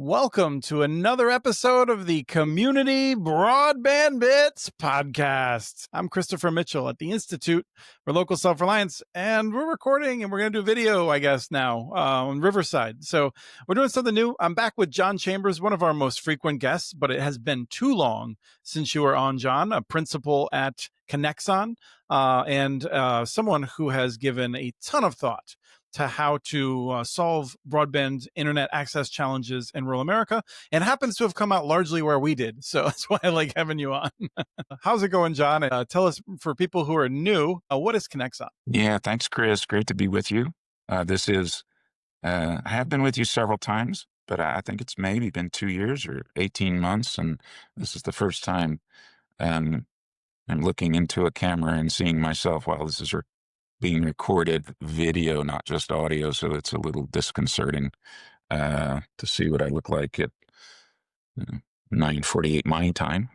Welcome to another episode of the Community Broadband Bits podcast. I'm Christopher Mitchell at the Institute for Local Self-Reliance, and we're recording and we're going to do video, I guess, now on Riverside. So we're doing something new. I'm back with John Chambers, one of our most frequent guests, but it has been too long since you were on, John, a principal at Conexon, and someone who has given a ton of thought to how to solve broadband internet access challenges in rural America, and happens to have come out largely where we did. So that's why I like having you on. How's it going, John? Tell us, for people who are new, what is Conexon? Yeah, thanks, Chris. Great to be with you. I have been with you several times, but I think it's maybe been 2 years or 18 months. And this is the first time I'm looking into a camera and seeing myself while this is being recorded video, not just audio. So it's a little disconcerting to see what I look like at 9:48 my time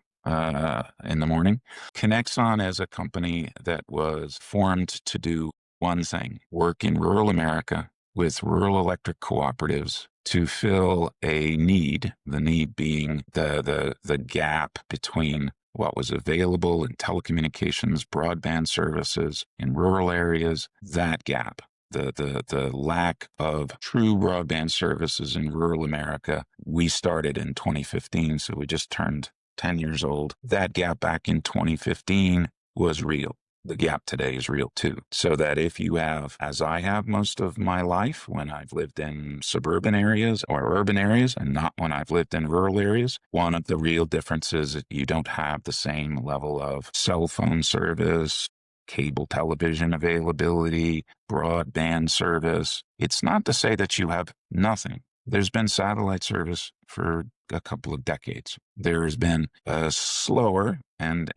in the morning. Conexon is a company that was formed to do one thing: work in rural America with rural electric cooperatives to fill a need, the need being the gap between what was available in telecommunications, broadband services in rural areas, that gap. The lack of true broadband services in rural America. We started in 2015, so we just turned 10 years old. That gap back in 2015 was real. The gap today is real too. So that if you have, as I have most of my life, when I've lived in suburban areas or urban areas and not when I've lived in rural areas, one of the real differences is you don't have the same level of cell phone service, cable television availability, broadband service. It's not to say that you have nothing. There's been satellite service for a couple of decades. There has been a slower and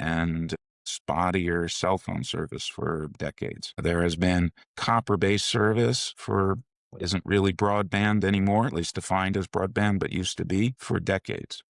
spottier cell phone service for decades. There has been copper-based service for what isn't really broadband anymore, at least defined as broadband, but used to be for decades.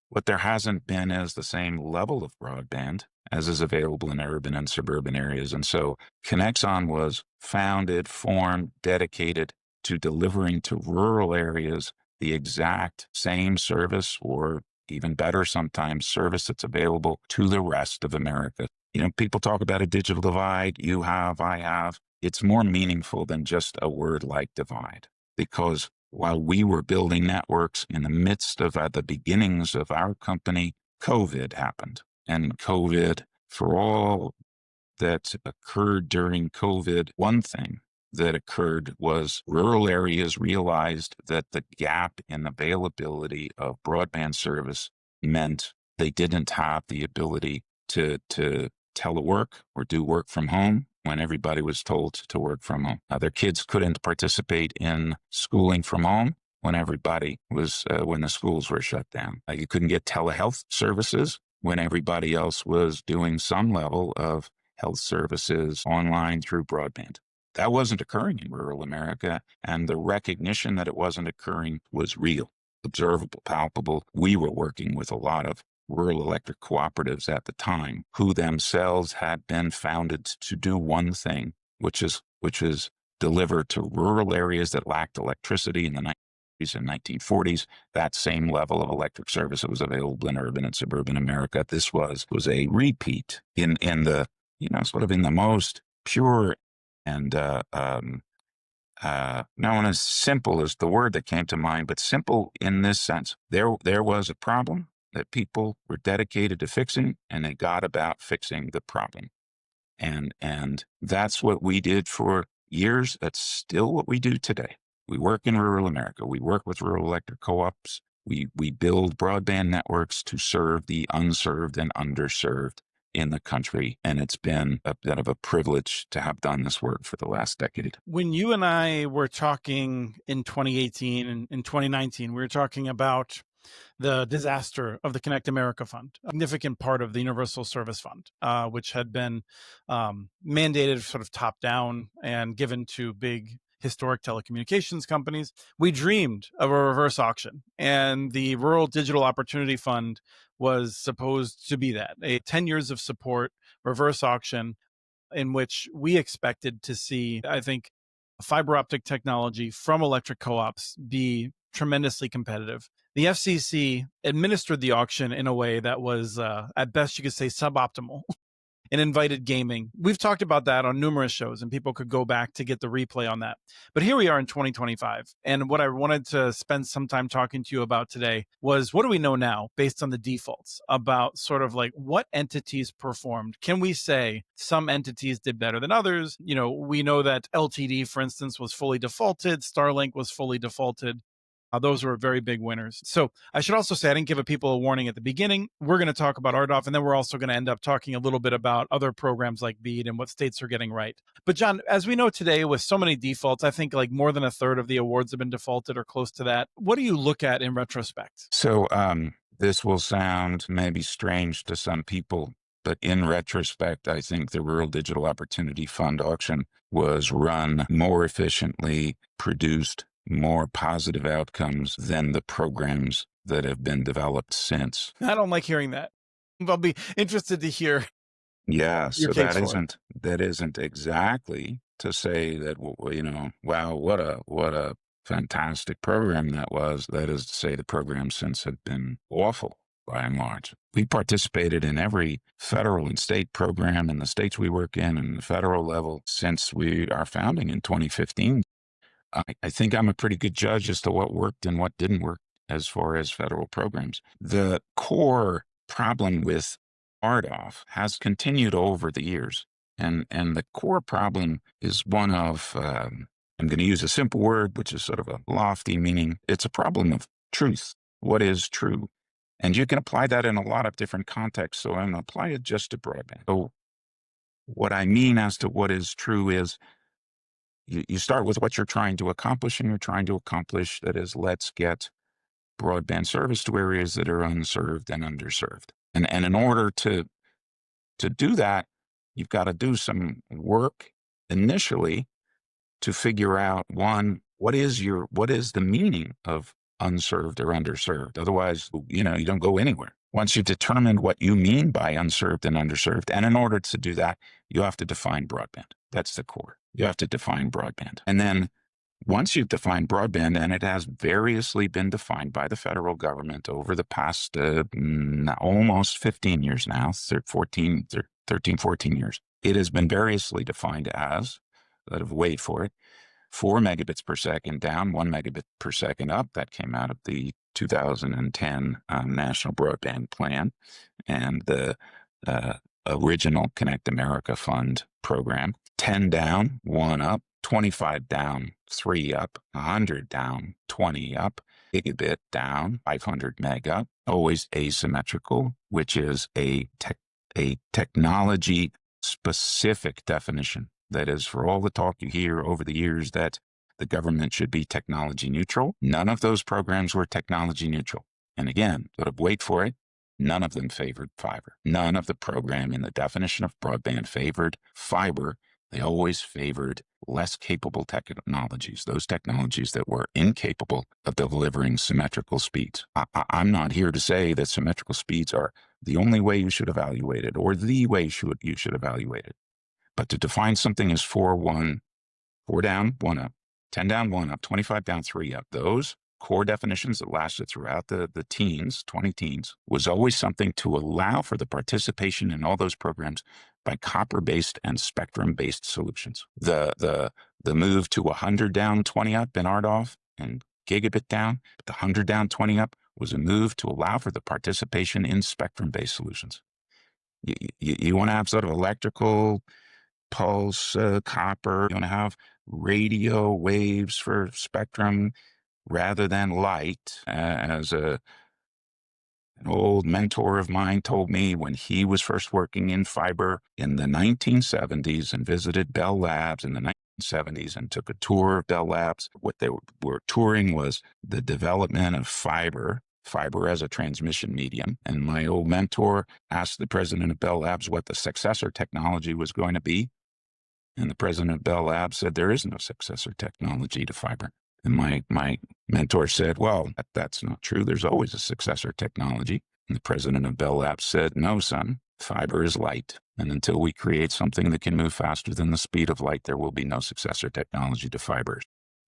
What there hasn't been is the same level of broadband as is available in urban and suburban areas. And so Conexon was founded, formed, dedicated to delivering to rural areas the exact same service, or even better sometimes, service that's available to the rest of America. You know, people talk about a digital divide. You have, I have. It's more meaningful than just a word like divide, because while we were building networks in the midst of the beginnings of our company, COVID happened. And COVID, for all that occurred during COVID, one thing that occurred was rural areas realized that the gap in availability of broadband service meant they didn't have the ability to telework or do work from home when everybody was told to work from home. Their kids couldn't participate in schooling from home when everybody was, when the schools were shut down. You couldn't get telehealth services when everybody else was doing some level of health services online through broadband. That wasn't occurring in rural America, and the recognition that it wasn't occurring was real, observable, palpable. We were working with a lot of rural electric cooperatives at the time who themselves had been founded to do one thing, which is deliver to rural areas that lacked electricity in the 1930s and 1940s, that same level of electric service that was available in urban and suburban America. This was a repeat in the, sort of in the most pure and not as simple as the word that came to mind, but simple in this sense. There was a problem that people were dedicated to fixing, and they got about fixing the problem. And that's what we did for years. That's still what we do today. We work in rural America. We work with rural electric co-ops. We build broadband networks to serve the unserved and underserved in the country. And it's been a bit of a privilege to have done this work for the last decade. When you and I were talking in 2018 and in 2019, we were talking about the disaster of the Connect America Fund, a significant part of the Universal Service Fund, which had been mandated sort of top down and given to big historic telecommunications companies. We dreamed of a reverse auction, and the Rural Digital Opportunity Fund was supposed to be that, a 10 years of support reverse auction in which we expected to see, I think, fiber optic technology from electric co-ops be tremendously competitive. The FCC administered the auction in a way that was, at best, you could say suboptimal and invited gaming. We've talked about that on numerous shows, and people could go back to get the replay on that. But here we are in 2025. And what I wanted to spend some time talking to you about today was, what do we know now based on the defaults about sort of like what entities performed? Can we say some entities did better than others? You know, we know that LTD, for instance, was fully defaulted. Starlink was fully defaulted. Those were very big winners. So I should also say, I didn't give people a warning at the beginning. We're going to talk about RDOF, and then we're also going to end up talking a little bit about other programs like BEAD and what states are getting right. But John, as we know today, with so many defaults, I think like more than a third of the awards have been defaulted or close to that. What do you look at in retrospect? So this will sound maybe strange to some people, but in retrospect, I think the Rural Digital Opportunity Fund auction was run more efficiently, produced more positive outcomes than the programs that have been developed since. I don't like hearing that. I'll be interested to hear. Yeah, so Your case for it. that isn't exactly to say that, you know, wow, what a fantastic program that was. That is to say the programs since have been awful by and large. We participated in every federal and state program in the states we work in and the federal level since our founding in 2015. I think I'm a pretty good judge as to what worked and what didn't work as far as federal programs. The core problem with RDOF has continued over the years. And the core problem is one of, I'm going to use a simple word, which is sort of a lofty meaning. It's a problem of truth. What is true? And you can apply that in a lot of different contexts. So I'm going to apply it just to broadband. So what I mean as to what is true is you start with what you're trying to accomplish, and you're trying to accomplish that is, let's get broadband service to areas that are unserved and underserved. And in order to do that, you've got to do some work initially to figure out, one, what is the meaning of unserved or underserved? Otherwise, you don't go anywhere. Once you've determined what you mean by unserved and underserved, and in order to do that, you have to define broadband. That's the core. You have to define broadband. And then once you've defined broadband, and it has variously been defined by the federal government over the past almost 15 years now, 13, 14 years, it has been variously defined as, wait for it, 4 megabits per second down, 1 megabit per second up. That came out of the 2010 National Broadband Plan and the original Connect America Fund program. 10 down, 1 up, 25 down, 3 up, 100 down, 20 up, gigabit down, 500 meg up, always asymmetrical, which is a technology specific definition. That is, for all the talk you hear over the years that the government should be technology neutral, none of those programs were technology neutral. And again, wait for it, none of them favored fiber. None of the program in the definition of broadband favored fiber. They always favored less capable technologies, those technologies that were incapable of delivering symmetrical speeds. I'm not here to say that symmetrical speeds are the only way you should evaluate it or the way you should evaluate it. But to define something as 4 down, 1 up, 10 down, 1 up, 25 down, 3 up, those core definitions that lasted throughout the 20 teens, was always something to allow for the participation in all those programs by copper-based and spectrum-based solutions. The move to 100 down, 20 up in RDOF and gigabit down, but the 100 down, 20 up was a move to allow for the participation in spectrum-based solutions. You want to have sort of electrical pulse, copper. You want to have radio waves for spectrum rather than light, as an old mentor of mine told me when he was first working in fiber in the 1970s and visited Bell Labs in the 1970s and took a tour of Bell Labs. What they were touring was the development of fiber as a transmission medium. And my old mentor asked the president of Bell Labs what the successor technology was going to be. And the president of Bell Labs said, there is no successor technology to fiber. And my mentor said, well, that's not true. There's always a successor technology. And the president of Bell Labs said, no, son, fiber is light. And until we create something that can move faster than the speed of light, there will be no successor technology to fiber.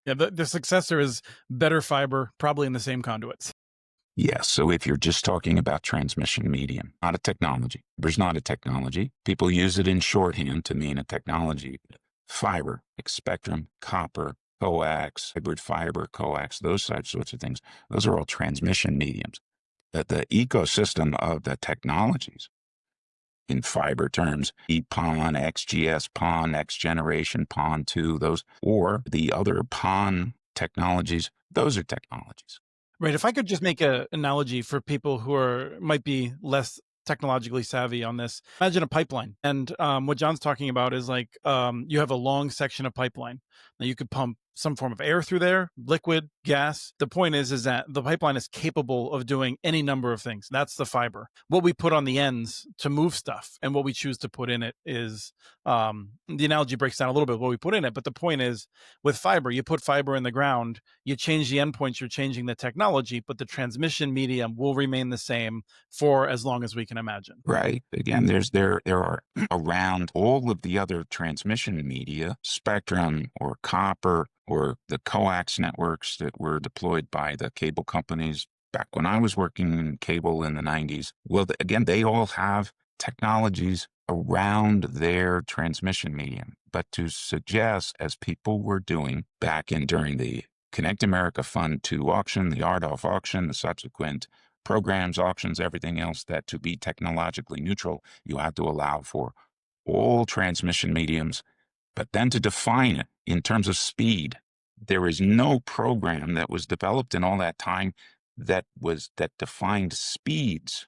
Yeah, the successor is better fiber, probably in the same conduits. Yes. So if you're just talking about transmission medium, not a technology, there's not a technology. People use it in shorthand to mean a technology. Fiber, like spectrum, copper, coax, hybrid fiber, coax, those sorts of things. Those are all transmission mediums. The ecosystem of the technologies in fiber terms, EPON, XGS PON, next generation PON 2, those, or the other PON technologies, those are technologies. Right. If I could just make an analogy for people who might be less technologically savvy on this, imagine a pipeline. And what John's talking about is like you have a long section of pipeline. Now you could pump some form of air through there, liquid, gas. The point is that the pipeline is capable of doing any number of things. That's the fiber. What we put on the ends to move stuff and what we choose to put in it is the analogy breaks down a little bit what we put in it. But the point is with fiber, you put fiber in the ground, you change the endpoints, you're changing the technology, but the transmission medium will remain the same for as long as we can imagine. Right. Again, there are around all of the other transmission media, spectrum or copper or the coax networks that were deployed by the cable companies back when I was working in cable in the 90s. Well, again, they all have technologies around their transmission medium. But to suggest, as people were doing back in during the Connect America Fund 2 auction, the RDOF auction, the subsequent programs, auctions, everything else, that to be technologically neutral, you have to allow for all transmission mediums. But then to define it in terms of speed, there is no program that was developed in all that time that defined speeds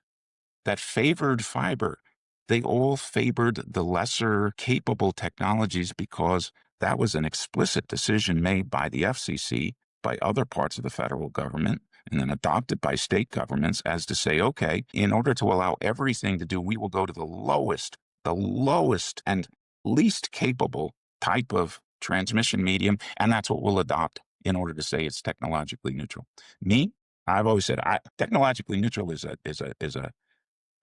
that favored fiber. They all favored the lesser capable technologies because that was an explicit decision made by the FCC, by other parts of the federal government, and then adopted by state governments as to say, okay, in order to allow everything to do, we will go to the lowest and least capable type of transmission medium, and that's what we'll adopt in order to say it's technologically neutral. Me, I've always said technologically neutral is a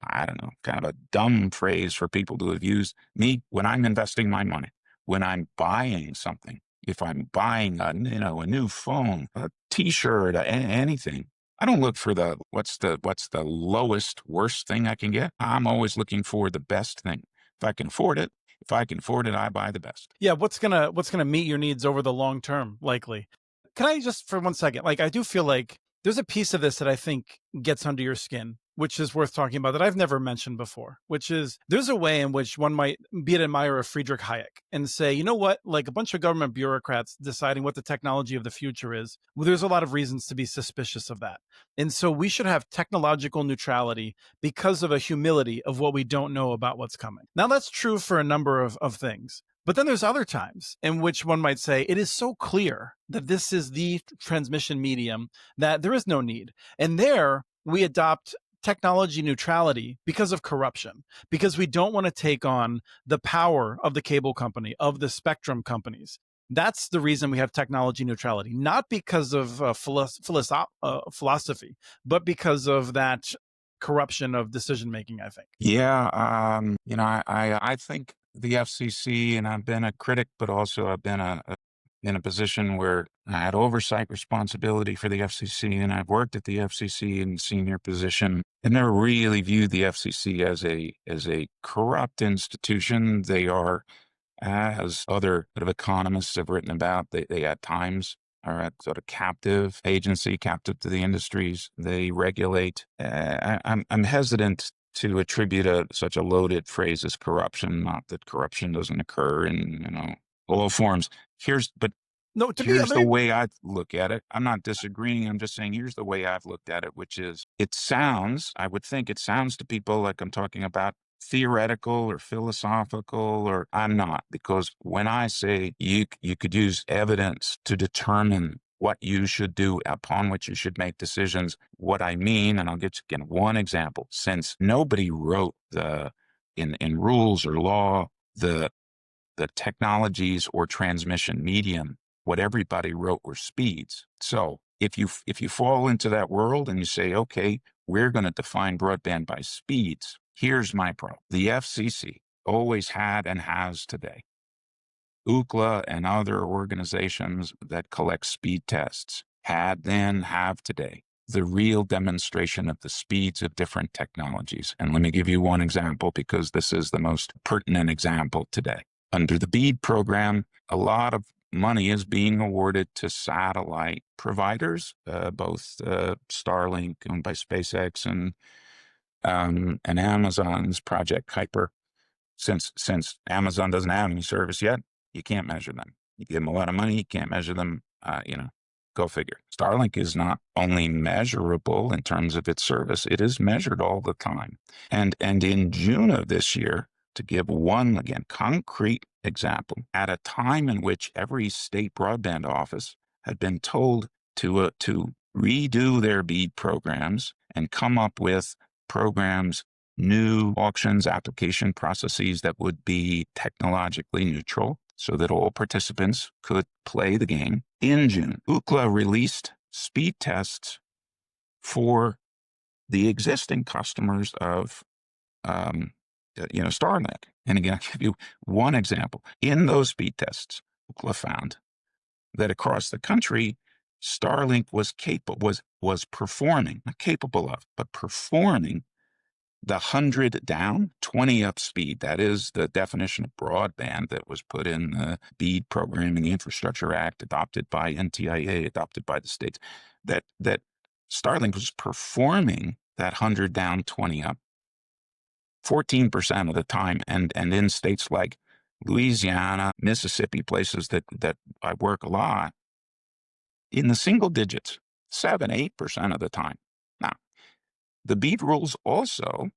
I don't know, kind of a dumb phrase for people to have used. Me, when I'm investing my money, when I'm buying something, if I'm buying a new phone, a T-shirt, anything, I don't look for what's the lowest worst thing I can get. I'm always looking for the best thing. If I can afford it, I buy the best. Yeah, what's gonna meet your needs over the long term, likely. Can I just for 1 second, like I do feel like there's a piece of this that I think gets under your skin, which is worth talking about that I've never mentioned before, which is there's a way in which one might be an admirer of Friedrich Hayek and say, you know what, like a bunch of government bureaucrats deciding what the technology of the future is. Well, there's a lot of reasons to be suspicious of that. And so we should have technological neutrality because of a humility of what we don't know about what's coming. Now, that's true for a number of things. But then there's other times in which one might say it is so clear that this is the transmission medium that there is no need. And there we adopt technology neutrality because of corruption, because we don't want to take on the power of the cable company, of the spectrum companies. That's the reason we have technology neutrality, not because of philosophy, but because of that corruption of decision making, I think. Yeah, I think the FCC, and I've been a critic, but also I've been in a position where I had oversight responsibility for the FCC, and I've worked at the FCC in senior position. I never really viewed the FCC as a corrupt institution. They are, as other sort of economists have written about, they at times are a sort of captive agency, captive to the industries they regulate. I'm hesitant to attribute such a loaded phrase as corruption. Not that corruption doesn't occur in all forms. But No, to be here's the way I look at it. I'm not disagreeing. I'm just saying here's the way I've looked at it, which is I would think it sounds to people like I'm talking about theoretical or philosophical, or I'm not, because when I say you could use evidence to determine what you should do, upon which you should make decisions, what I mean, and I'll give you again one example, since nobody wrote in rules or law, the technologies or transmission medium, what everybody wrote were speeds. So if you fall into that world and you say, okay, we're going to define broadband by speeds, here's my problem. The FCC always had and has today Ookla and other organizations that collect speed tests had then, have today, the real demonstration of the speeds of different technologies. And let me give you one example because this is the most pertinent example today. Under the BEAD program, a lot of money is being awarded to satellite providers, both Starlink owned by SpaceX and Amazon's Project Kuiper. Since Amazon doesn't have any service yet, you can't measure them. You give them a lot of money, you can't measure them. Go figure. Starlink is not only measurable in terms of its service, it is measured all the time. And in June of this year, to give one, again, concrete example, at a time in which every state broadband office had been told to redo their BEAD programs and come up with programs, new auctions, application processes that would be technologically neutral so that all participants could play the game. In June, Ookla released speed tests for the existing customers of Starlink. And again, I'll give you one example. In those speed tests, Ookla found that across the country, Starlink was performing, not capable of, but performing the 100 down, 20 up speed. That is the definition of broadband that was put in the BEAD program in the Infrastructure Act, adopted by NTIA, adopted by the states, that Starlink was performing that 100 down, 20 up 14% of the time. And in states like Louisiana, Mississippi, places that I work a lot, in the single digits, 7-8% of the time. Now, the BEAD rules also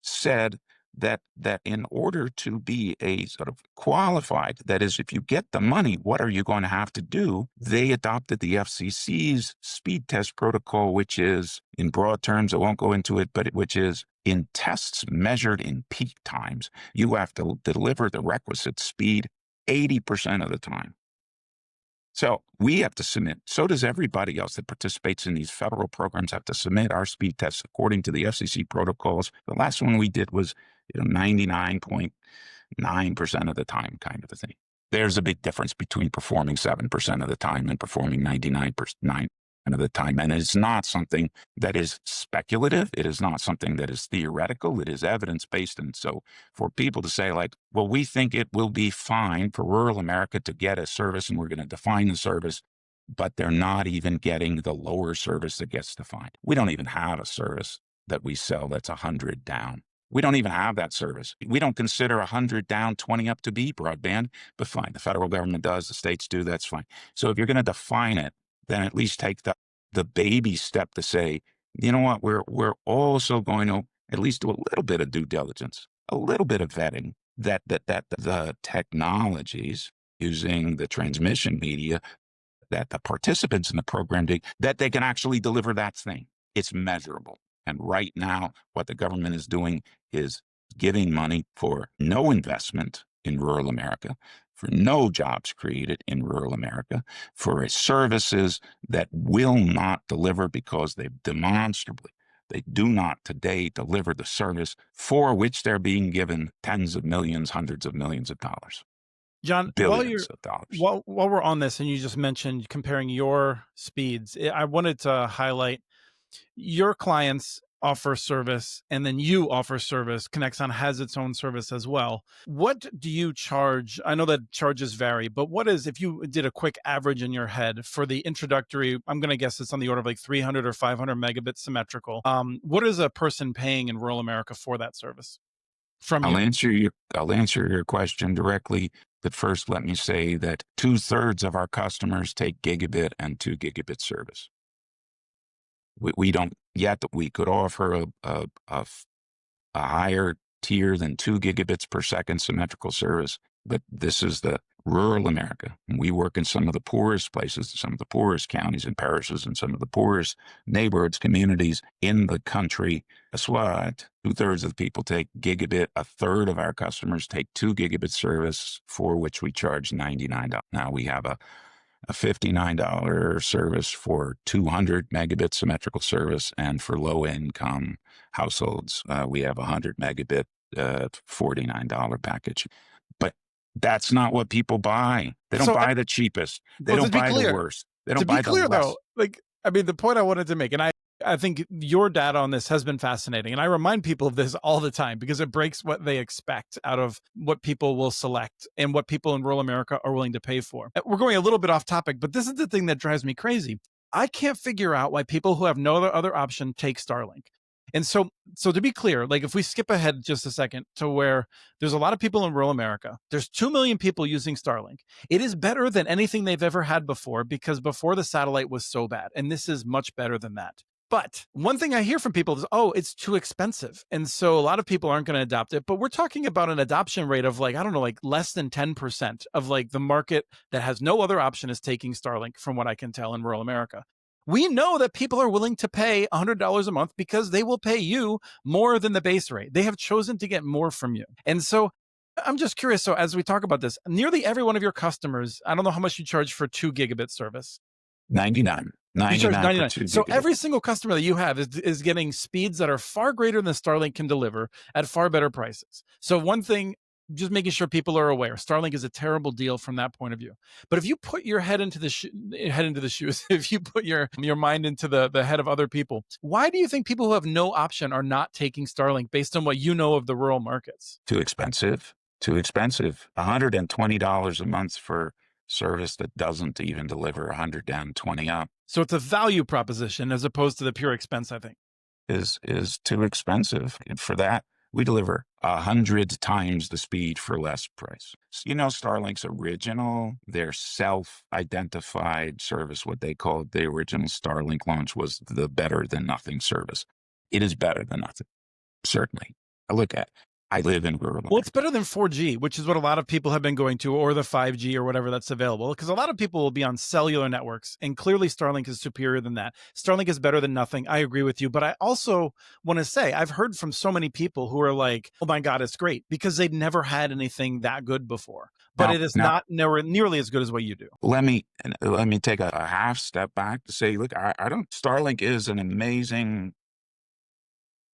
said that in order to be a sort of qualified, that is, if you get the money, what are you going to have to do? They adopted the FCC's speed test protocol, which is, in broad terms, I won't go into it, but which is in tests measured in peak times, you have to deliver the requisite speed 80% of the time. So we have to submit, so does everybody else that participates in these federal programs have to submit our speed tests according to the FCC protocols. The last one we did was 99.9% of the time, kind of a thing. There's a big difference between performing 7% of the time and performing 99% of the time. And it's not something that is speculative. It is not something that is theoretical. It is evidence-based. And so for people to say like, well, we think it will be fine for rural America to get a service and we're going to define the service, but they're not even getting the lower service that gets defined. We don't even have a service that we sell that's 100 down. We don't even have that service. We don't consider 100 down, 20 up to be broadband, but fine. The federal government does, the states do, that's fine. So if you're going to define it, then at least take the baby step to say, you know what, we're also going to at least do a little bit of due diligence, a little bit of vetting that the technologies using the transmission media that the participants in the program do, that they can actually deliver that thing. It's measurable. And right now, what the government is doing is giving money for no investment in rural America, for no jobs created in rural America, for services that will not deliver because they do not today deliver the service for which they're being given tens of millions, hundreds of millions of dollars. John, Billions of dollars. While we're on this, and you just mentioned comparing your speeds, I wanted to highlight your clients offer service and then you offer service. Conexon has its own service as well. What do you charge? I know that charges vary, but what is, if you did a quick average in your head for the introductory, I'm going to guess it's on the order of like 300 or 500 megabits symmetrical. What is a person paying in rural America for that service from you? I'll answer your question directly. But first, let me say that 2/3 of our customers take gigabit and 2 gigabit service. We don't yet. We could offer a higher tier than 2 gigabits per second symmetrical service, but this is the rural America. And we work in some of the poorest places, some of the poorest counties and parishes, and some of the poorest neighborhoods, communities in the country. Guess what? 2/3 of the people take gigabit. 1/3 of our customers take 2 gigabit service, for which we charge $99. Now we have a $59 service for 200 megabit symmetrical service. And for low income households, we have a 100 megabit $49 package. But That's not what people buy. They don't So, buy the cheapest. They well, don't buy the worst. They to don't be buy the clear though, less. like, I mean, the point I wanted to make, and I think your data on this has been fascinating. And I remind people of this all the time because it breaks what they expect out of what people will select and what people in rural America are willing to pay for. We're going a little bit off topic, but this is the thing that drives me crazy. I can't figure out why people who have no other option take Starlink. And so to be clear, like if we skip ahead just a second to where there's a lot of people in rural America, there's 2 million people using Starlink. It is better than anything they've ever had before because before the satellite was so bad. And this is much better than that. But one thing I hear from people is, oh, it's too expensive. And so a lot of people aren't going to adopt it. But we're talking about an adoption rate of like, I don't know, like less than 10% of like the market that has no other option is taking Starlink, from what I can tell in rural America. We know that people are willing to pay $100 a month because they will pay you more than the base rate. They have chosen to get more from you. And so I'm just curious. So as we talk about this, nearly every one of your customers, I don't know how much you charge for 2 gigabit service. 99. You charge 99 for 99. 2 So gigabit. every single customer that you have is getting speeds that are far greater than Starlink can deliver at far better prices. So one thing, just making sure people are aware, Starlink is a terrible deal from that point of view. But if you put your head into the shoes, if you put your mind into the head of other people, why do you think people who have no option are not taking Starlink based on what you know of the rural markets? Too expensive. Too expensive. $120 a month for service that doesn't even deliver 120 up So it's a value proposition as opposed to the pure expense, I think. is too expensive. And for that, we deliver 100 times the speed for less price. You know, Starlink's original, their self-identified service, what they called the original Starlink launch, was the better than nothing service. It is better than nothing, certainly. I live in rural Well, America. it's better than 4G, which is what a lot of people have been going to, or the 5G or whatever that's available, because a lot of people will be on cellular networks, and clearly Starlink is superior than that. Starlink is better than nothing. I agree with you, but I also want to say I've heard from so many people who are like, oh my God, it's great, because they've never had anything that good before. But it is Now, not nearly as good as what you do. let me take a half step back to say, look, I don't. Starlink is an amazing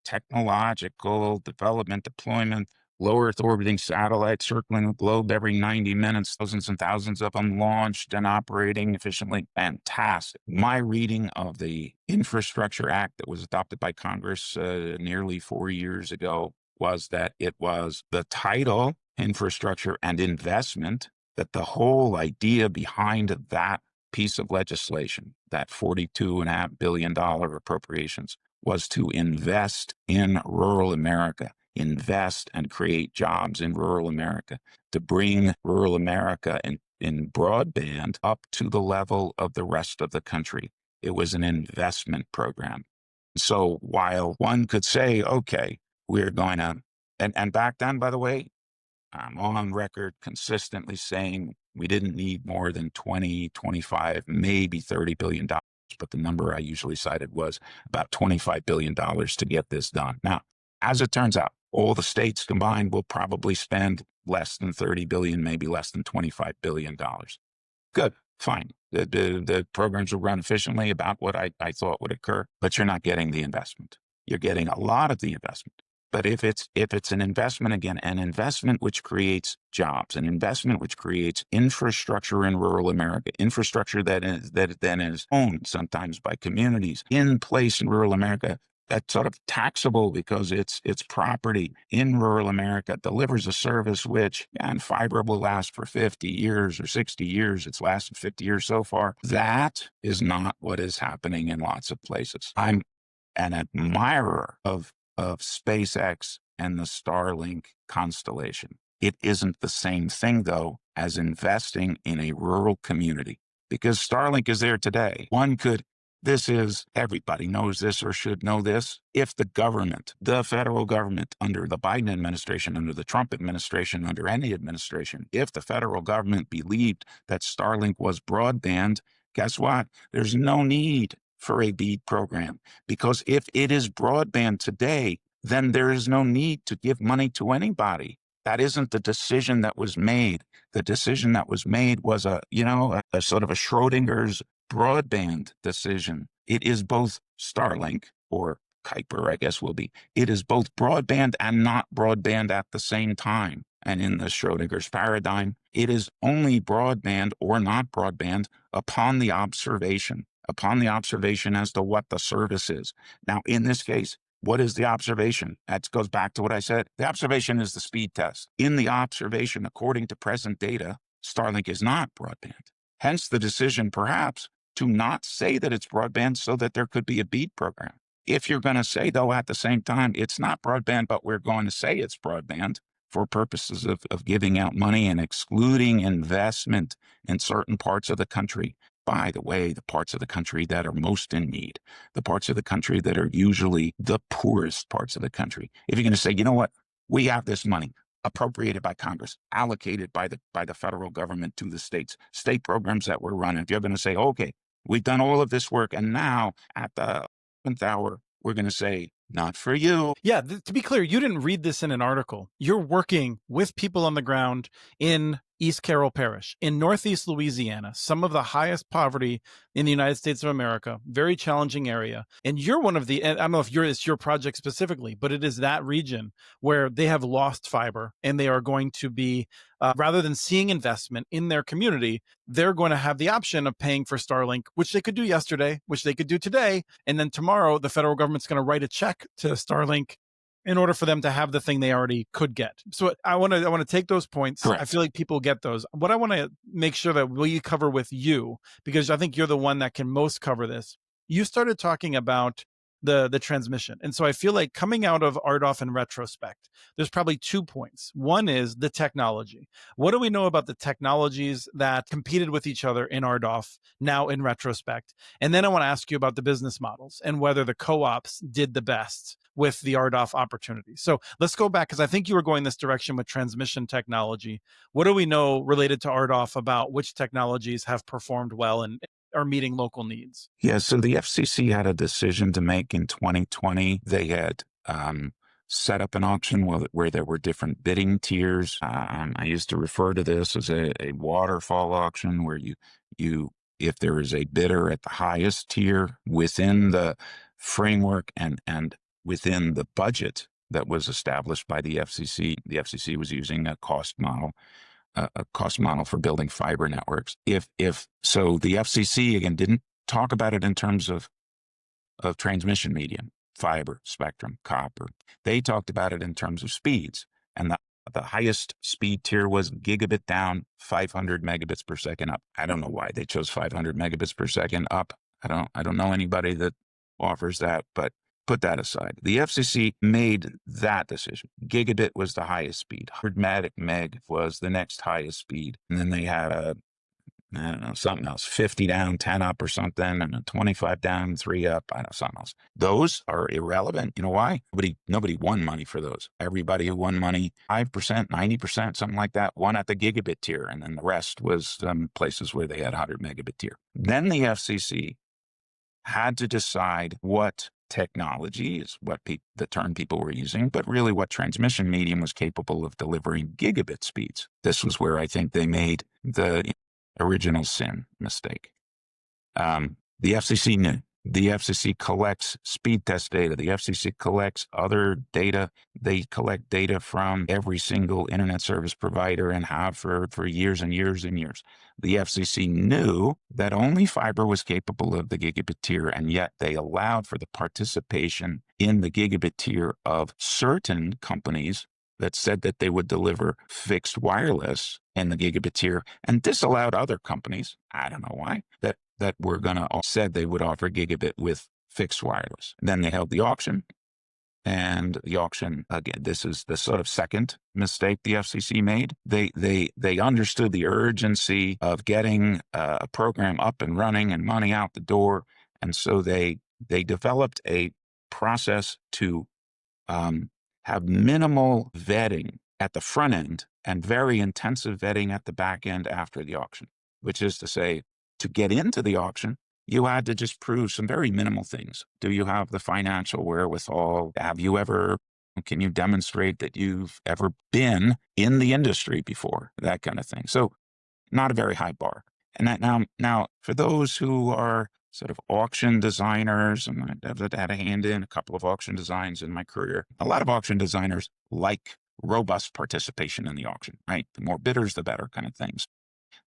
technological development, deployment, low Earth orbiting satellites circling the globe every 90 minutes, thousands and thousands of them launched and operating efficiently. Fantastic. My reading of the Infrastructure Act that was adopted by Congress nearly 4 years ago was that it was the title, infrastructure and investment, that the whole idea behind that piece of legislation, that $42.5 billion appropriations, was to invest in rural America, invest and create jobs in rural America, to bring rural America in broadband up to the level of the rest of the country. It was an investment program. So while one could say, okay, we're going to, and back then, by the way, I'm on record consistently saying we didn't need more than 20, 25, maybe $30 billion. But the number I usually cited was about $25 billion to get this done. Now, as it turns out, all the states combined will probably spend less than 30 billion, maybe less than $25 billion. Good, fine. The programs will run efficiently about what I thought would occur, but you're not getting the investment. You're getting a lot of the investment. But if it's an investment, again, an investment which creates jobs, an investment which creates infrastructure in rural America, infrastructure that then is owned sometimes by communities in place in rural America, that's sort of taxable because it's property in rural America, delivers a service which, and fiber will last for 50 years or 60 years. It's lasted 50 years so far. That is not what is happening in lots of places. I'm an admirer of SpaceX and the Starlink constellation. It isn't the same thing, though, as investing in a rural community, because Starlink is there today. Everybody knows this or should know this. If the government, the federal government, under the Biden administration, under the Trump administration, under any administration, if the federal government believed that Starlink was broadband, guess what? There's no need for a BEAD program, because if it is broadband today, then there is no need to give money to anybody. That isn't the decision that was made. The decision that was made was a sort of a Schrodinger's broadband decision. It is both Starlink, or Kuiper, I guess will be. It is both broadband and not broadband at the same time. And in the Schrodinger's paradigm, it is only broadband or not broadband upon the observation as to what the service is. Now, in this case, what is the observation? That goes back to what I said. The observation is the speed test. In the observation, according to present data, Starlink is not broadband. Hence the decision, perhaps, to not say that it's broadband so that there could be a BEAD program. If you're going to say, though, at the same time, it's not broadband, but we're going to say it's broadband for purposes of giving out money and excluding investment in certain parts of the country. By the way, the parts of the country that are most in need, the parts of the country that are usually the poorest parts of the country. If you're going to say, you know what, we have this money appropriated by Congress, allocated by the federal government to the state programs that we're running. If you're going to say, okay, we've done all of this work, and now at the 11th hour, we're going to say, not for you. Yeah, to be clear, you didn't read this in an article. You're working with people on the ground in East Carroll Parish, in Northeast Louisiana, some of the highest poverty in the United States of America, very challenging area. And you're one of the, I don't know if it's your project specifically, but it is that region where they have lost fiber, and they are going to be, rather than seeing investment in their community, they're going to have the option of paying for Starlink, which they could do yesterday, which they could do today. And then tomorrow, the federal government's going to write a check to Starlink in order for them to have the thing they already could get. So I want to take those points. Correct. I feel like people get those. What I want to make sure that we cover with you, because I think you're the one that can most cover this. You started talking about the transmission. And so I feel like coming out of RDOF in retrospect, there's probably 2 points. One is the technology. What do we know about the technologies that competed with each other in RDOF now in retrospect? And then I want to ask you about the business models and whether the co-ops did the best with the RDOF opportunity. So let's go back, because I think you were going this direction with transmission technology. What do we know related to RDOF about which technologies have performed well and are meeting local needs? Yeah, so the FCC had a decision to make in 2020. They had set up an auction where there were different bidding tiers. I used to refer to this as a waterfall auction, where you if there is a bidder at the highest tier within the framework and within the budget that was established by the FCC was using a cost model for building fiber networks. If so, the FCC again didn't talk about it in terms of transmission medium, fiber, spectrum, copper. They talked about it in terms of speeds, and the highest speed tier was gigabit down, 500 megabits per second up. I don't know why they chose 500 megabits per second up. I don't know anybody that offers that, but put that aside. The FCC made that decision. Gigabit was the highest speed. 100 meg was the next highest speed. And then they had something else, 50 down, 10 up or something, and a 25 down, 3 up, I don't know, something else. Those are irrelevant. You know why? Nobody won money for those. Everybody who won money, 5%, 90%, something like that, won at the gigabit tier. And then the rest was places where they had 100 megabit tier. Then the FCC had to decide what technology is the term people were using, but really what transmission medium was capable of delivering gigabit speeds. This was where I think they made the original sin mistake. The FCC knew. The FCC collects speed test data. The FCC collects other data. They collect data from every single internet service provider and have for years and years and years. The FCC knew that only fiber was capable of the gigabit tier, and yet they allowed for the participation in the gigabit tier of certain companies that said that they would deliver fixed wireless in the gigabit tier, and disallowed other companies, I don't know why, that were said they would offer gigabit with fixed wireless. Then they held the auction, and the auction, again, this is the sort of second mistake the FCC made. They understood the urgency of getting a program up and running and money out the door, and so they developed a process to have minimal vetting at the front end and very intensive vetting at the back end after the auction, which is to say, to get into the auction, you had to just prove some very minimal things. Do you have the financial wherewithal? Can you demonstrate that you've ever been in the industry before? That kind of thing. So not a very high bar. And that now for those who are sort of auction designers, and I've had a hand in a couple of auction designs in my career. A lot of auction designers like robust participation in the auction, right? The more bidders, the better kind of things.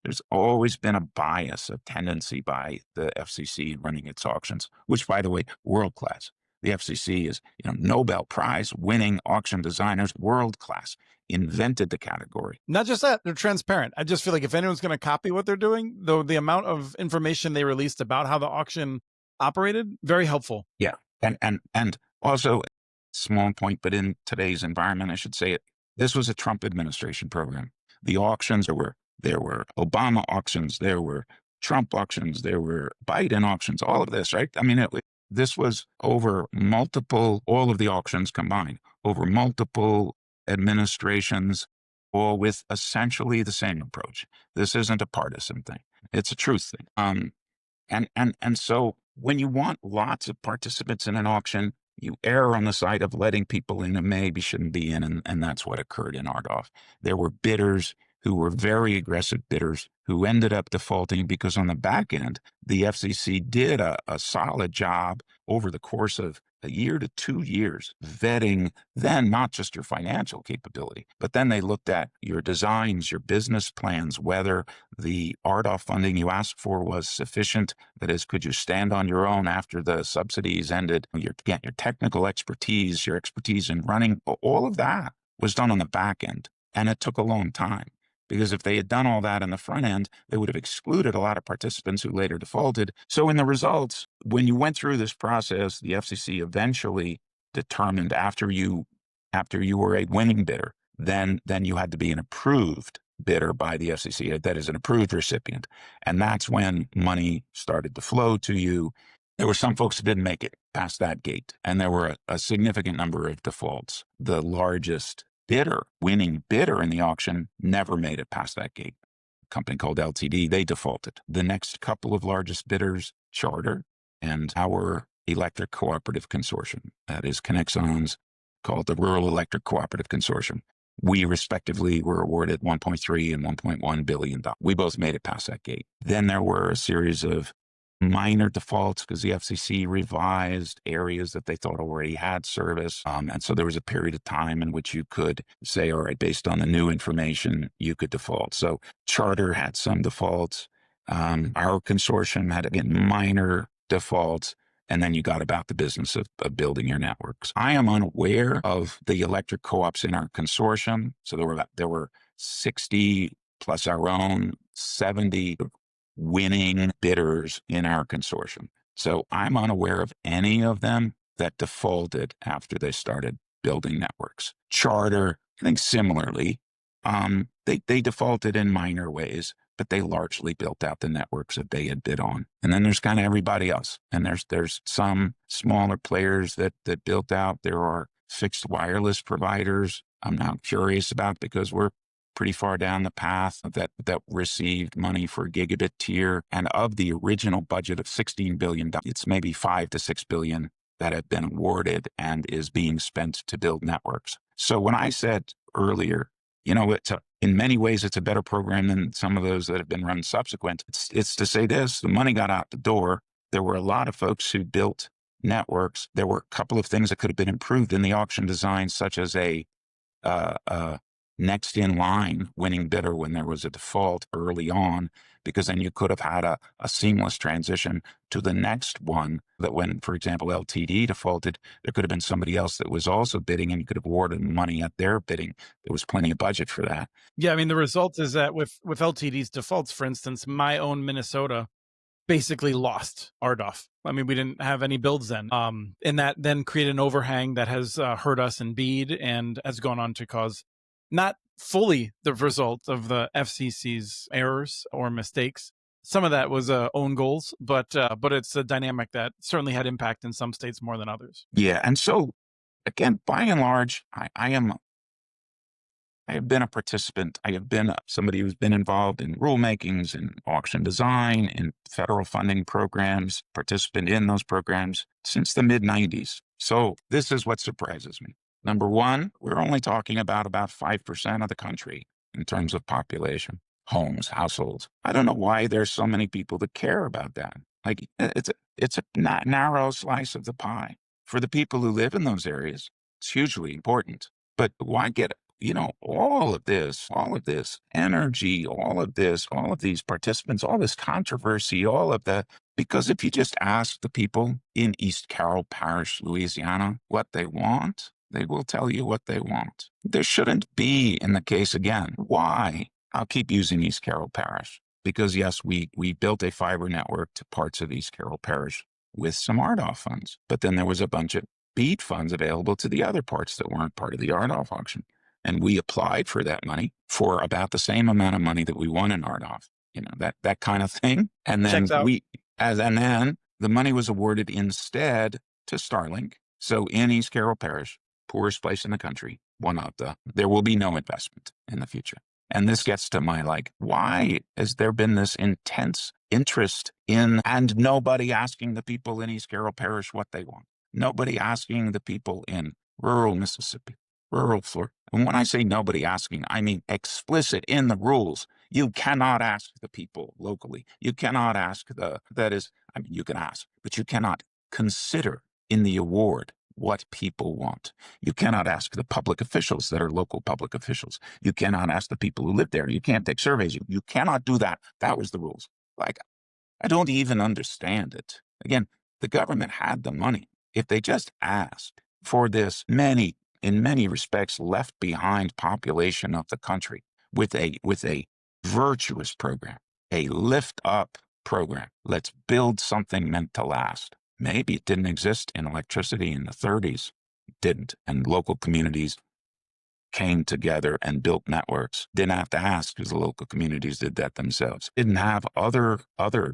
There's always been a bias, a tendency by the FCC running its auctions, which, by the way, world class. The FCC is, Nobel Prize winning auction designers, world class, invented the category. Not just that, they're transparent. I just feel like if anyone's going to copy what they're doing, though, the amount of information they released about how the auction operated, very helpful. Yeah, and also, small point, but in today's environment, I should say it. This was a Trump administration program. The auctions there were Obama auctions, there were Trump auctions, there were Biden auctions, all of this, right? I mean, this was over multiple, all of the auctions combined, over multiple administrations, all with essentially the same approach. This isn't a partisan thing. It's a truth thing. And so when you want lots of participants in an auction, you err on the side of letting people in who maybe shouldn't be in, and that's what occurred in RDOF. There were bidders who were very aggressive bidders who ended up defaulting because on the back end, the FCC did a solid job over the course of a year to 2 years vetting then not just your financial capability, but then they looked at your designs, your business plans, whether the RDOF funding you asked for was sufficient. That is, could you stand on your own after the subsidies ended? Your technical expertise, your expertise in running, all of that was done on the back end. And it took a long time. Because if they had done all that in the front end, they would have excluded a lot of participants who later defaulted. So in the results, when you went through this process, the FCC eventually determined after you were a winning bidder, then you had to be an approved bidder by the FCC, that is an approved recipient. And that's when money started to flow to you. There were some folks who didn't make it past that gate, and there were a significant number of defaults. The largest winning bidder in the auction, never made it past that gate. A company called LTD, they defaulted. The next couple of largest bidders, Charter and our electric cooperative consortium, that is Conexon's, called the Rural Electric Cooperative Consortium. We respectively were awarded $1.3 and $1.1 billion. We both made it past that gate. Then there were a series of minor defaults because the FCC revised areas that they thought already had service. And so there was a period of time in which you could say, all right, based on the new information, you could default. So Charter had some defaults. Our consortium had, again, minor defaults. And then you got about the business of building your networks. I am unaware of the electric co-ops in our consortium. So there were 60 plus our own 70 winning bidders in our consortium. So I'm unaware of any of them that defaulted after they started building networks. Charter, I think similarly, they defaulted in minor ways, but they largely built out the networks that they had bid on. And then there's kind of everybody else. And there's some smaller players that built out. There are fixed wireless providers I'm now curious about because we're pretty far down the path that received money for gigabit tier. And of the original budget of $16 billion, it's maybe $5 to $6 billion that have been awarded and is being spent to build networks. So when I said earlier, in many ways, it's a better program than some of those that have been run subsequent. It's to say this: the money got out the door. There were a lot of folks who built networks. There were a couple of things that could have been improved in the auction design, such as a next in line winning bidder when there was a default early on, because then you could have had a seamless transition to the next one. That when, for example, LTD defaulted, there could have been somebody else that was also bidding and you could have awarded money at their bidding. There was plenty of budget for that. Yeah, I mean, the result is that with LTD's defaults, for instance, my own Minnesota basically lost RDOF. I mean, we didn't have any builds then. And that then created an overhang that has hurt us in BEAD and has gone on to cause not fully the result of the FCC's errors or mistakes. Some of that was own goals, but it's a dynamic that certainly had impact in some states more than others. Yeah, and so again, by and large, I have been a participant. I have been somebody who's been involved in rulemakings, in auction design, in federal funding programs, participant in those programs since the mid-90s. So this is what surprises me. Number one, we're only talking about 5% of the country in terms of population, homes, households. I don't know why there's so many people that care about that. Like it's a narrow slice of the pie. For the people who live in those areas, it's hugely important. But why get all of this energy, all of these participants, all this controversy, all of that. Because if you just ask the people in East Carroll Parish, Louisiana, what they want, they will tell you what they want. There shouldn't be, in the case again, why? I'll keep using East Carroll Parish because yes, we built a fiber network to parts of East Carroll Parish with some RDOF funds, but then there was a bunch of BEAD funds available to the other parts that weren't part of the RDOF auction. And we applied for that money for about the same amount of money that we won in RDOF, that kind of thing. And then Checks out. and then the money was awarded instead to Starlink. So in East Carroll Parish, poorest place in the country, there will be no investment in the future. And this gets to my why has there been this intense interest in, and nobody asking the people in East Carroll Parish what they want? Nobody asking the people in rural Mississippi, rural Florida. And when I say nobody asking, I mean explicit in the rules. You cannot ask the people locally. You cannot ask you can ask, but you cannot consider in the award what people want. You cannot ask the public officials that are local public officials. You cannot ask the people who live there. You can't take surveys. You cannot do that. That was the rules. I don't even understand it. Again, the government had the money. If they just asked for this in many respects, left behind population of the country with a virtuous program, a lift up program. Let's build something meant to last. Maybe it didn't exist in electricity in the 30s. It didn't. And local communities came together and built networks. Didn't have to ask because the local communities did that themselves. Didn't have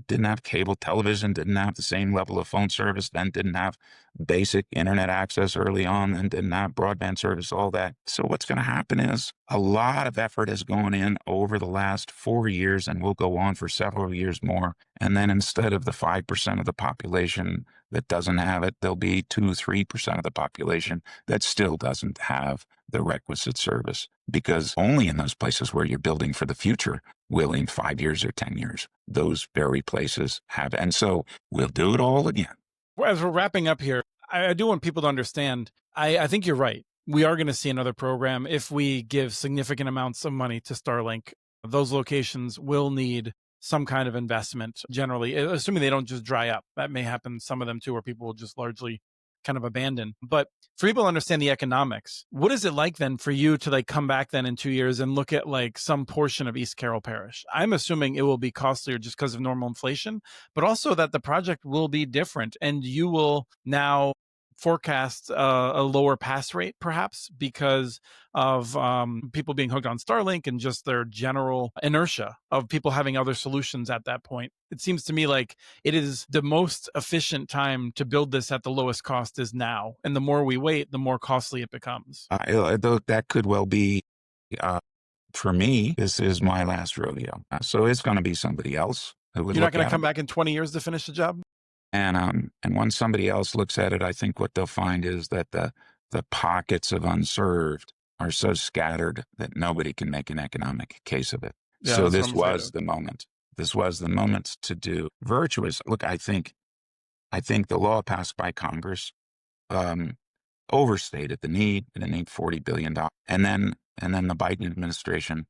didn't have cable television, didn't have the same level of phone service, then didn't have basic internet access early on, and didn't have broadband service, all that. So what's going to happen is a lot of effort has gone in over the last 4 years and will go on for several years more. And then instead of the 5% of the population that doesn't have it, there'll be 2-3% of the population that still doesn't have the requisite service, because only in those places where you're building for the future will in 5 years or 10 years, those very places have. And so we'll do it all again. As we're wrapping up here, I do want people to understand, I think you're right. We are going to see another program if we give significant amounts of money to Starlink. Those locations will need some kind of investment generally, assuming they don't just dry up. That may happen, some of them too, where people will just largely kind of abandon. But for people to understand the economics, what is it like then for you to come back then in 2 years and look at some portion of East Carroll Parish? I'm assuming it will be costlier just because of normal inflation, but also that the project will be different and you will now forecast a lower pass rate perhaps because of people being hooked on Starlink and just their general inertia of people having other solutions at that point. It seems to me like it is the most efficient time to build this at the lowest cost is now. And the more we wait, the more costly it becomes. That could well be, for me, this is my last rodeo. So it's going to be somebody else who would. You're not going to come back in 20 years to finish the job? And once somebody else looks at it, I think what they'll find is that the pockets of unserved are so scattered that nobody can make an economic case of it. Yeah, so this was the moment. This was the moment to do virtuous. Look, I think the law passed by Congress overstated the need. It need $40 billion. And then the Biden administration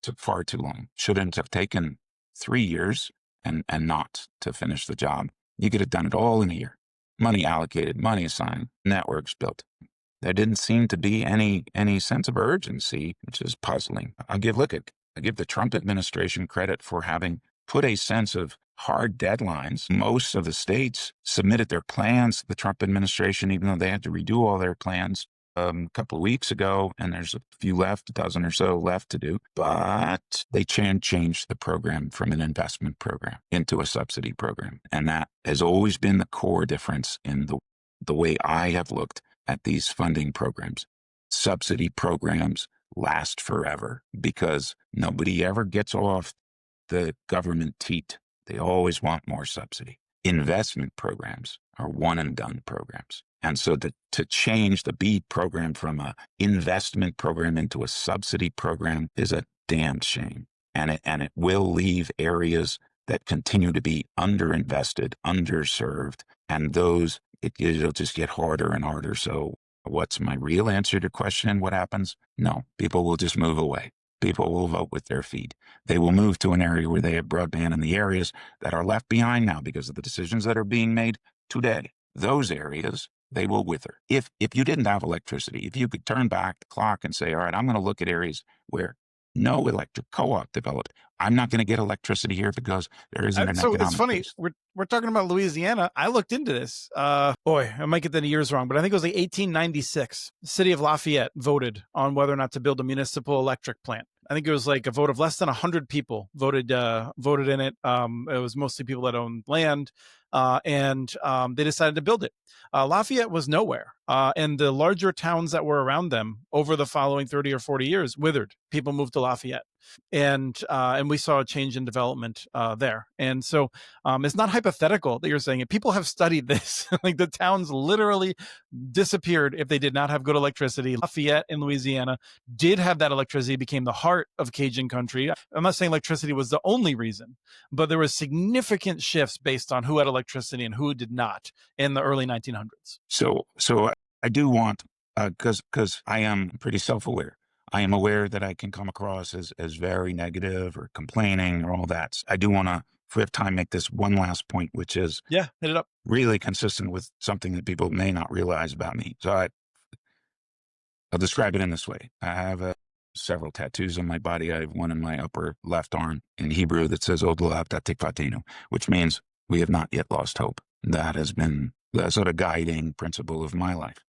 took far too long. Shouldn't have taken 3 years and not to finish the job. You could have done it all in a year. Money allocated, money assigned, networks built. There didn't seem to be any sense of urgency, which is puzzling. I give the Trump administration credit for having put a sense of hard deadlines. Most of the states submitted their plans to the Trump administration, even though they had to redo all their plans a couple of weeks ago, and there's a few left, a dozen or so left to do. But they changed the program from an investment program into a subsidy program. And that has always been the core difference in the way I have looked at these funding programs. Subsidy programs last forever because nobody ever gets off the government teat. They always want more subsidy. Investment programs are one and done programs. And so to change the BEAD program from an investment program into a subsidy program is a damned shame. And it will leave areas that continue to be underinvested, underserved, and it'll just get harder and harder. So What's my real answer to question? What happens? No, people will just move away. People will vote with their feet. They will move to an area where they have broadband in the areas that are left behind now because of the decisions that are being made today. Those areas, they will wither. If you didn't have electricity, if you could turn back the clock and say, all right, I'm going to look at areas where no electric co-op developed. I'm not going to get electricity here because there isn't an So it's economic funny. base. We're talking about Louisiana. I looked into this. Boy, I might get the years wrong, but I think it was like 1896. The city of Lafayette voted on whether or not to build a municipal electric plant. I think it was like a vote of less than 100 people voted in it. It was mostly people that owned land, and they decided to build it. Lafayette was nowhere, and the larger towns that were around them over the following 30 or 40 years withered. People moved to Lafayette, and we saw a change in development there. And so it's not hypothetical that you're saying it. People have studied this. Like the towns literally disappeared if they did not have good electricity. Lafayette in Louisiana did have that electricity, became the heart of Cajun country. I'm not saying electricity was the only reason, but there was significant shifts based on who had electricity and who did not in the early 1900s. So I do want, because I am pretty self-aware. I am aware that I can come across as very negative or complaining or all that. I do want to, if we have time, make this one last point, which is hit it up. Really consistent with something that people may not realize about me. So I'll describe it in this way. I have several tattoos on my body. I have one in my upper left arm in Hebrew that says Od L'Ohavta Tikvatenu, which means we have not yet lost hope. That has been the sort of guiding principle of my life.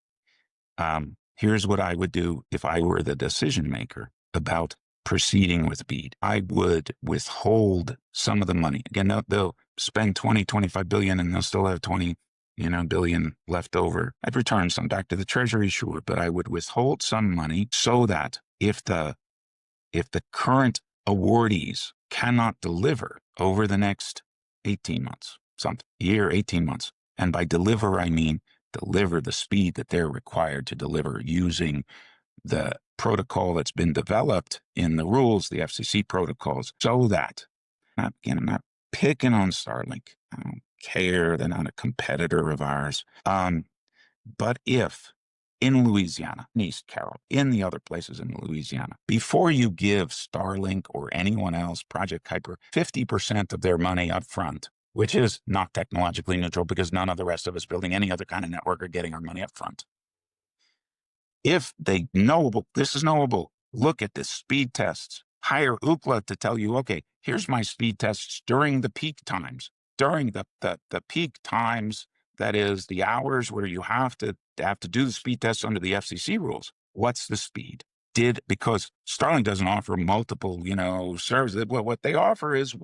Here's what I would do if I were the decision maker about proceeding with BEAD. I would withhold some of the money. Again, they'll spend 25 billion and they'll still have 20 billion left over. I'd return some back to the Treasury, sure, but I would withhold some money so that if the current awardees cannot deliver over the next 18 months, year, 18 months, and by deliver, I mean deliver the speed that they're required to deliver using the protocol that's been developed in the rules, the FCC protocols, so that, I'm not picking on Starlink. I don't care. They're not a competitor of ours. But if in Louisiana, in East Carroll, in the other places in Louisiana, before you give Starlink or anyone else, Project Kuiper, 50% of their money up front, which is not technologically neutral because none of the rest of us building any other kind of network are getting our money up front. If they knowable, this is knowable, look at the speed tests, hire Ookla to tell you, okay, here's my speed tests during the peak times, during the peak times, that is the hours where you have to do the speed tests under the FCC rules. What's the speed? Because Starlink doesn't offer multiple, services. What they offer is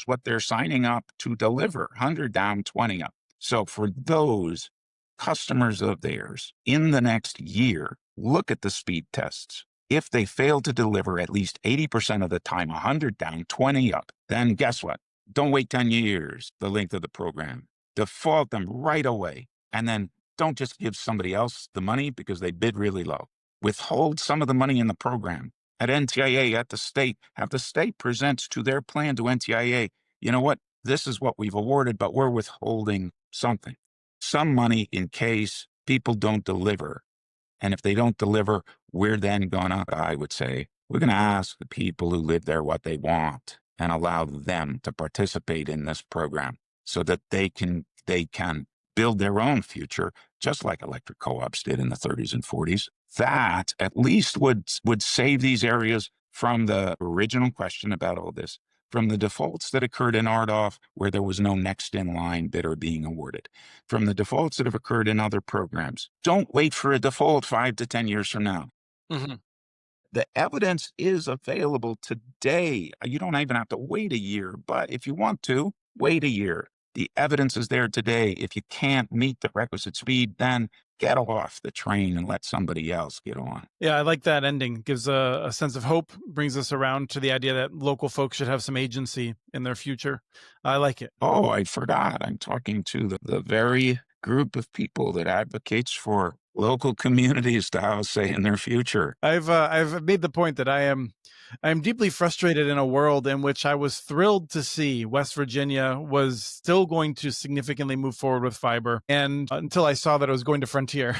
what they're signing up to deliver, 100 down, 20 up. So for those customers of theirs in the next year, look at the speed tests. If they fail to deliver at least 80% of the time, 100 down, 20 up, then guess what? Don't wait 10 years, the length of the program. Default them right away. And then don't just give somebody else the money because they bid really low. Withhold some of the money in the program. At NTIA, at the state, have the state presents to their plan to NTIA, you know what? This is what we've awarded, but we're withholding something. Some money in case people don't deliver. And if they don't deliver, we're then gonna, I would say, we're gonna ask the people who live there what they want and allow them to participate in this program so that they can build their own future, just like electric co-ops did in the 30s and 40s. That at least would save these areas from the original question about all this, from the defaults that occurred in RDOF where there was no next in line bidder being awarded, from the defaults that have occurred in other programs. Don't wait for a default 5 to 10 years from now. Mm-hmm. The evidence is available today. You don't even have to wait a year, but if you want to, wait a year. The evidence is there today. If you can't meet the requisite speed, then get off the train and let somebody else get on. Yeah, I like that ending. Gives a sense of hope, brings us around to the idea that local folks should have some agency in their future. I like it. Oh, I forgot. I'm talking to the very group of people that advocates for local communities to have say in their future. I've made the point that I am deeply frustrated in a world in which I was thrilled to see West Virginia was still going to significantly move forward with fiber, and until I saw that it was going to Frontier.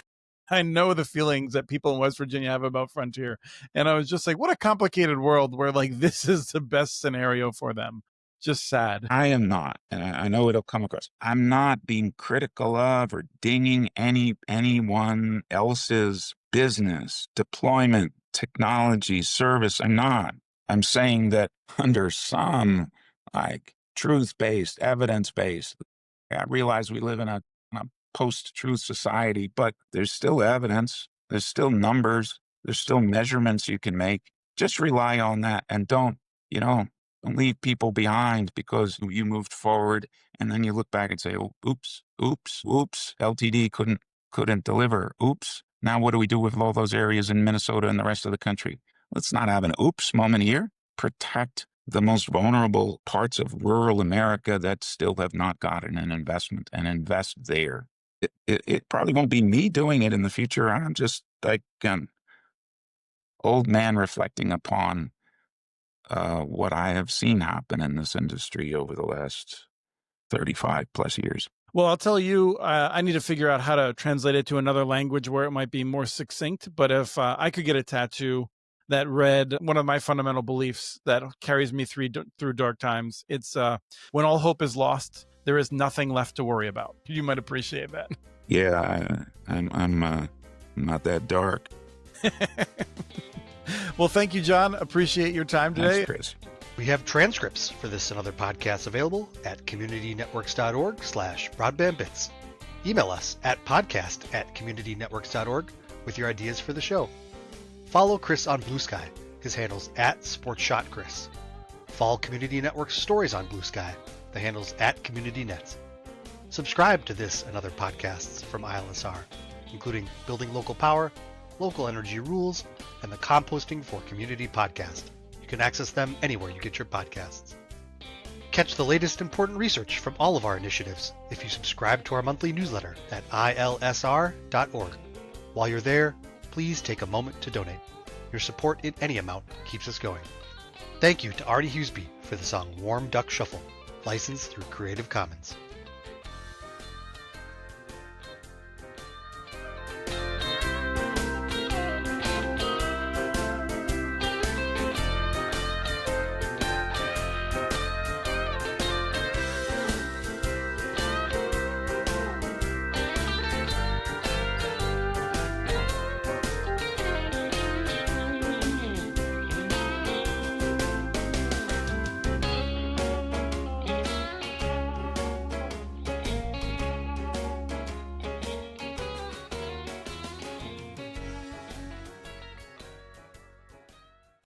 I know the feelings that people in West Virginia have about Frontier. And I was just like, what a complicated world where like this is the best scenario for them. Just sad. I am not, and I know it'll come across. I'm not being critical of or dinging anyone else's business, deployment, technology, service. I'm not. I'm saying that under some like truth-based, evidence-based, I realize we live in a post-truth society, but there's still evidence, there's still numbers, there's still measurements you can make. Just rely on that and don't, don't leave people behind because you moved forward and then you look back and say, oh, oops, LTD couldn't deliver. Oops. Now what do we do with all those areas in Minnesota and the rest of the country? Let's not have an oops moment here. Protect the most vulnerable parts of rural America that still have not gotten an investment and invest there. It probably won't be me doing it in the future. I'm just like an old man reflecting upon what I have seen happen in this industry over the last 35 plus years. Well, I'll tell you, I need to figure out how to translate it to another language where it might be more succinct. But if I could get a tattoo that read one of my fundamental beliefs that carries me through dark times, it's when all hope is lost, there is nothing left to worry about. You might appreciate that. Yeah, I'm not that dark. Well, thank you, John. Appreciate your time today. Thanks, Chris. We have transcripts for this and other podcasts available at communitynetworks.org/broadbandbits. Email us at podcast@communitynetworks.org with your ideas for the show. Follow Chris on Blue Sky. His handle's @SportsShotChris. Follow Community Network's stories on Blue Sky. The handle's @CommunityNets. Subscribe to this and other podcasts from ILSR, including Building Local Power, Local Energy Rules, and the Composting for Community podcast. You can access them anywhere you get your podcasts. Catch the latest important research from all of our initiatives if you subscribe to our monthly newsletter at ilsr.org. While you're there, please take a moment to donate. Your support in any amount keeps us going. Thank you to Artie Huseby for the song Warm Duck Shuffle, licensed through Creative Commons.